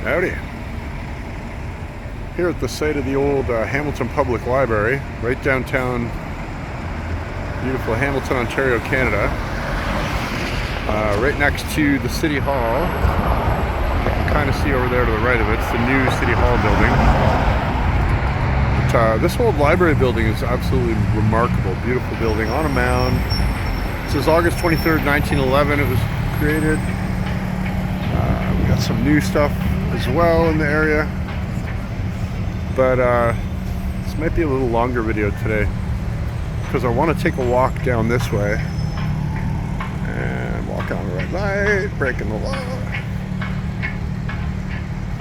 Howdy. Here at the site of the old Hamilton Public Library, right downtown, beautiful Hamilton, Ontario, Canada. Right next to the City Hall. You can kind of see over there to the right of it, it's the new City Hall building. But, this old library building is absolutely remarkable. Beautiful building on a mound. It says August 23rd, 1911 it was created. We got some new stuff as well in the area. But this might be a little longer video today because I want to take a walk down this way and walk on the red light, breaking the law.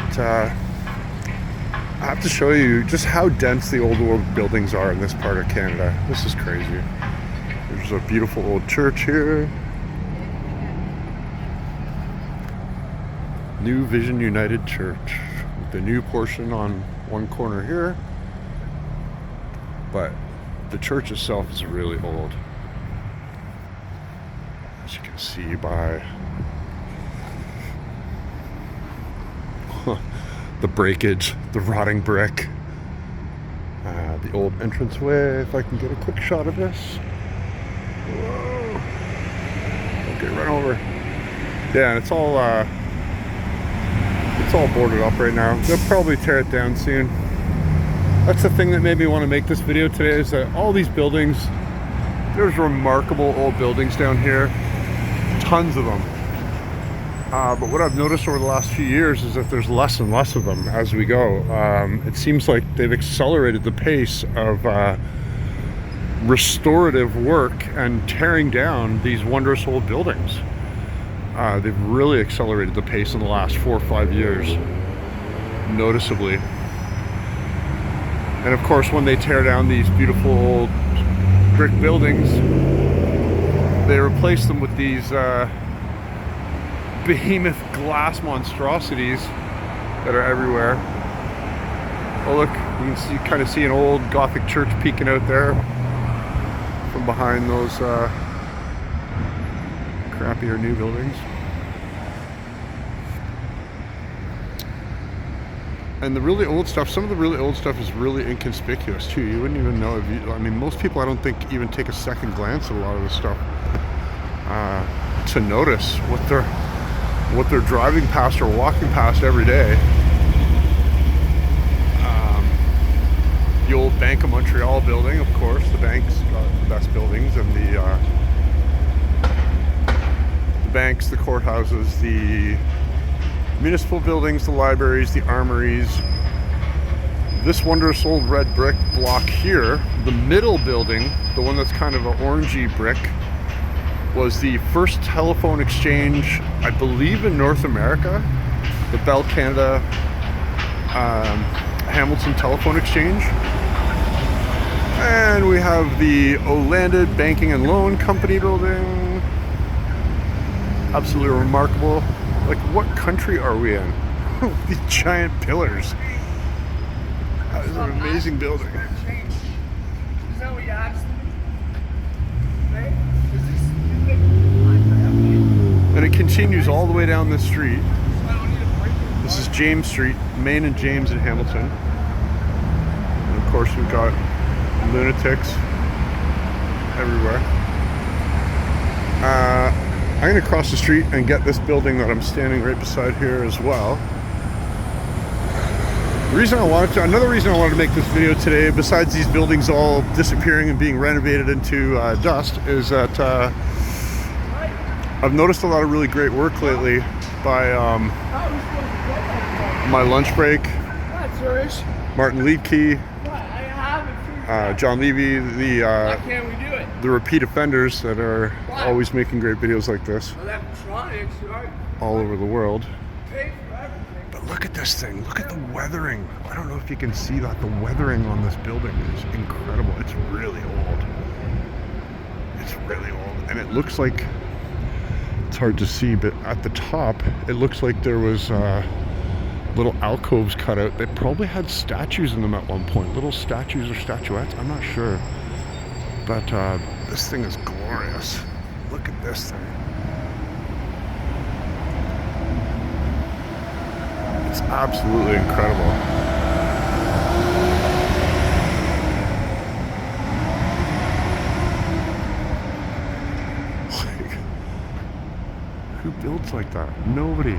But, I have to show you just how dense the old world buildings are in this part of Canada. This is crazy. There's a beautiful old church here. New Vision United Church. The new portion on one corner here. But the church itself is really old. As you can see by the breakage, the rotting brick, the old entranceway. If I can get a quick shot of this. Whoa. Okay, run over. Yeah, and it's all boarded up right now. They'll probably tear it down soon. That's the thing that made me want to make this video today, is that all these buildings, there's remarkable old buildings down here. Tons of them. But what I've noticed over the last few years is that there's less and less of them as we go. It seems like they've accelerated the pace of restorative work and tearing down these wondrous old buildings. They've really accelerated the pace in the last 4 or 5 years, noticeably. And of course, when they tear down these beautiful old brick buildings, they replace them with these behemoth glass monstrosities that are everywhere. Oh look, you can kind of see an old Gothic church peeking out there from behind those crappier new buildings. And the really old stuff, some of the really old stuff is really inconspicuous too. You wouldn't even know if you, I mean, most people I don't think even take a second glance at a lot of this stuff to notice what they're driving past or walking past every day. The old Bank of Montreal building, of course. The bank's got the best buildings, and the banks, the courthouses, the municipal buildings, the libraries, the armories. This wondrous old red brick block here, the middle building, the one that's kind of an orangey brick, was the first telephone exchange, I believe, in North America. The Bell Canada Hamilton Telephone Exchange. And we have the Olde Banking and Loan Company building. Absolutely remarkable. Like, what country are we in? These giant pillars. That is an amazing building. Is that what you asked me? And it continues all the way down this street. This is James Street, Main and James in Hamilton. And of course we've got lunatics everywhere. I'm going to cross the street and get this building that I'm standing right beside here as well. Another reason I wanted to make this video today, besides these buildings all disappearing and being renovated into dust, is that I've noticed a lot of really great work lately by my lunch break, Martin Liedtke, John Levy, the repeat offenders that are always making great videos like this all over the world. But look at this thing, look at the weathering. I don't know if you can see that. The weathering on this building is incredible. It's really old. It's really old. And it looks like, it's hard to see, but at the top, it looks like there was little alcoves cut out. They probably had statues in them at one point. Little statues or statuettes, I'm not sure. But this thing is glorious. Look at this thing. It's Absolutely incredible. Like, who builds like that? Nobody.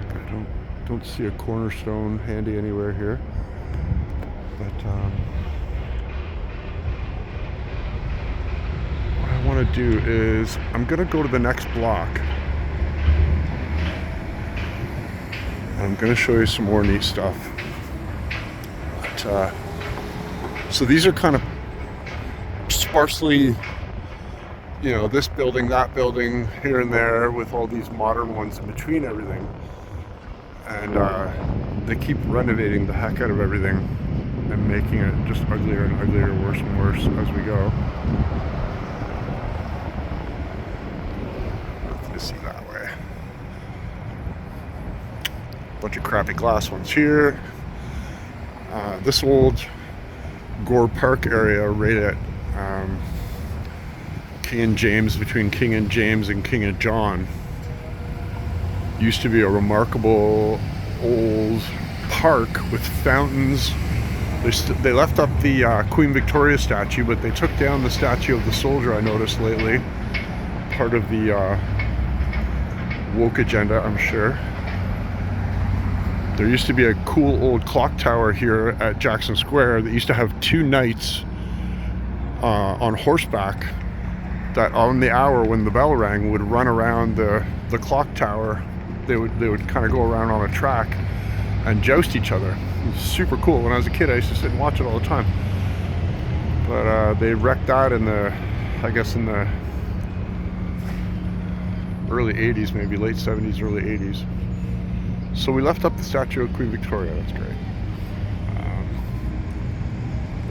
I don't see a cornerstone handy anywhere here, but what I want to do is I'm gonna go to the next block. I'm gonna show you some more neat stuff. But, so these are kind of sparsely, you know, this building, that building, here and there, with all these modern ones in between everything. And they keep renovating the heck out of everything and making it just uglier and uglier, worse and worse as we go. You see that way. Bunch of crappy glass ones here. This old Gore Park area right at King and James, between King and James and King and John, used to be a remarkable old park with fountains. They left up the Queen Victoria statue, but they took down the statue of the soldier, I noticed lately. Part of the woke agenda, I'm sure. There used to be a cool old clock tower here at Jackson Square that used to have two knights on horseback that on the hour when the bell rang would run around the clock tower. They would kind of go around on a track and joust each other. It was super cool. When I was a kid, I used to sit and watch it all the time. But they wrecked that in the, I guess in the early 80s, maybe late 70s, early 80s. So we left up the statue of Queen Victoria. That's great.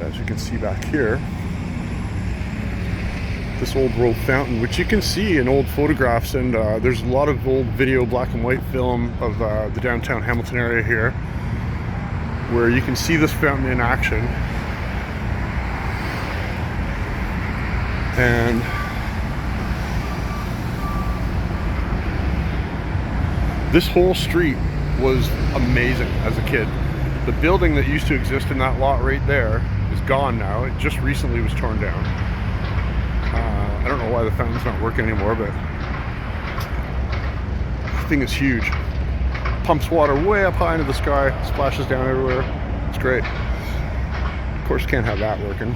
As you can see back here, this old world fountain, which you can see in old photographs, and there's a lot of old video, black and white film of the downtown Hamilton area here, where you can see this fountain in action. And this whole street was amazing as a kid. The building that used to exist in that lot right there is gone now. It just recently was torn down. I don't know why the fountain's not working anymore, but the thing is huge. Pumps water way up high into the sky, splashes down everywhere. It's great. Of course, can't have that working.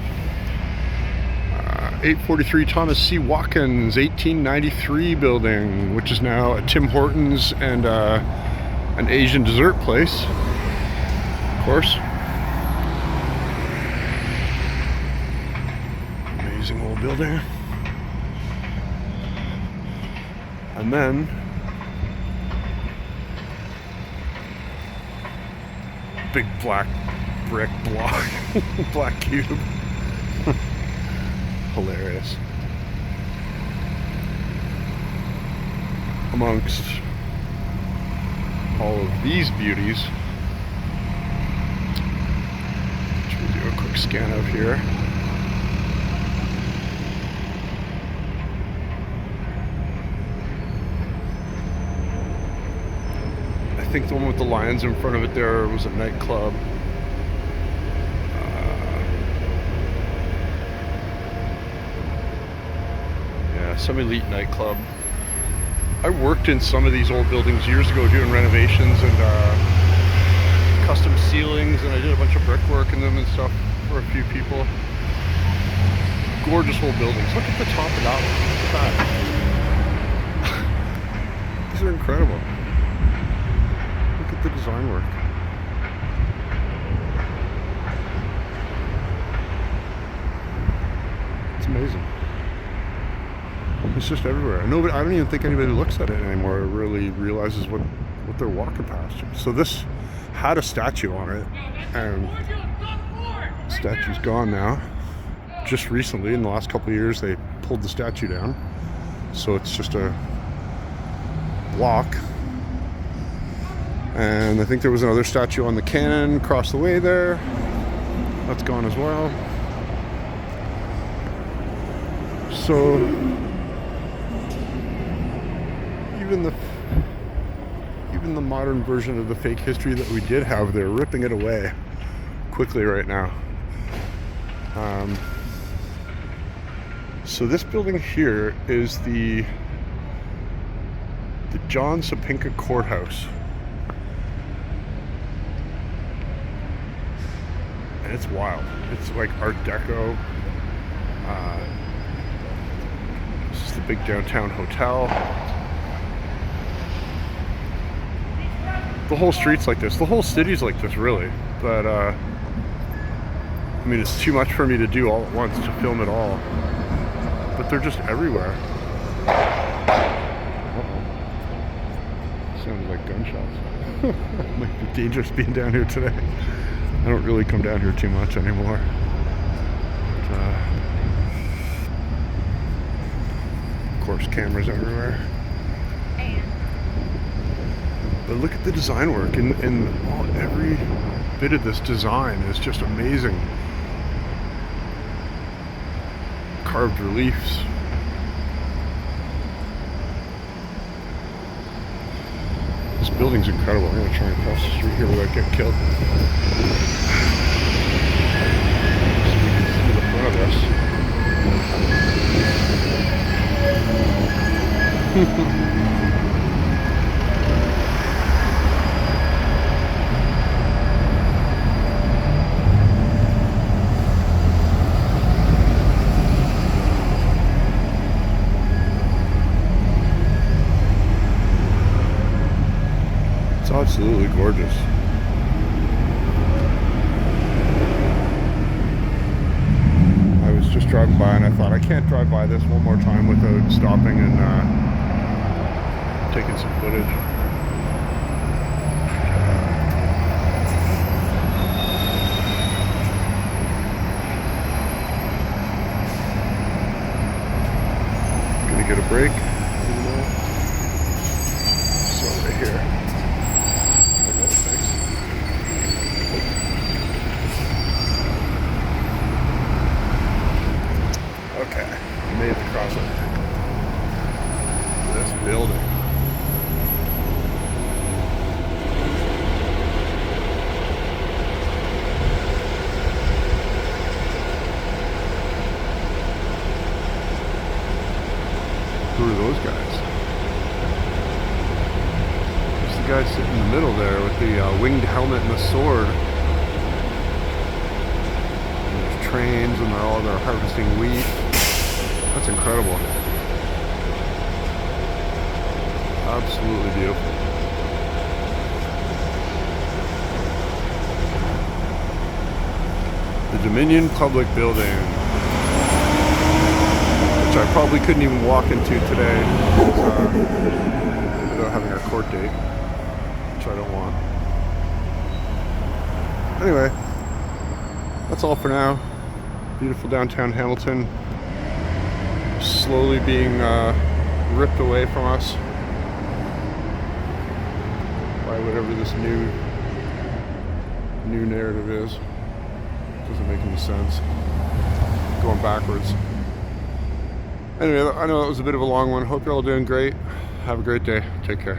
843 Thomas C. Watkins 1893 building, which is now a Tim Hortons and an Asian dessert place, of course. Amazing old building. And then big black brick block, black cube. Hilarious. Amongst all of these beauties, which we'll do a quick scan of here. I think the one with the lions in front of it there was a nightclub. Some elite nightclub. I worked in some of these old buildings years ago doing renovations and custom ceilings, and I did a bunch of brickwork in them and stuff for a few people. Gorgeous old buildings. Look at the top of that one. Look at that. These are incredible. Look at the design work. It's amazing. It's just everywhere. I don't even think anybody who looks at it anymore really realizes what they're walking past. So this had a statue on it, and the statue's gone now. Just recently, in the last couple of years, they pulled the statue down. So it's just a block. And I think there was another statue on the cannon across the way there. That's gone as well. So even the modern version of the fake history that we did have, they're ripping it away quickly right now. So this building here is the John Sapinka Courthouse. And it's wild. It's like Art Deco. This is the big downtown hotel. The whole street's like this. The whole city's like this, really. But, I mean, it's too much for me to do all at once, to film it all. But they're just everywhere. Uh-oh. Sounded like gunshots. Might be dangerous being down here today. I don't really come down here too much anymore. But, of course, cameras everywhere. But look at the design work, and every bit of this design is just amazing. Carved reliefs. This building's incredible. I'm going to try and cross the street here without getting killed. See the front of this. It's absolutely gorgeous. I was just driving by and I thought I can't drive by this one more time without stopping and taking some footage. Gonna get a break. So right here. Okay, made it across it. This building. Who are those guys? There's the guy sitting in the middle there with the winged helmet and the sword. And there's trains and they're harvesting wheat. That's incredible. Absolutely beautiful. The Dominion Public Building, which I probably couldn't even walk into today without having a court date, which I don't want. Anyway, that's all for now. Beautiful downtown Hamilton. Slowly being ripped away from us by whatever this new narrative is. Doesn't make any sense. Going backwards. Anyway, I know it was a bit of a long one. Hope you're all doing great. Have a great day. Take care.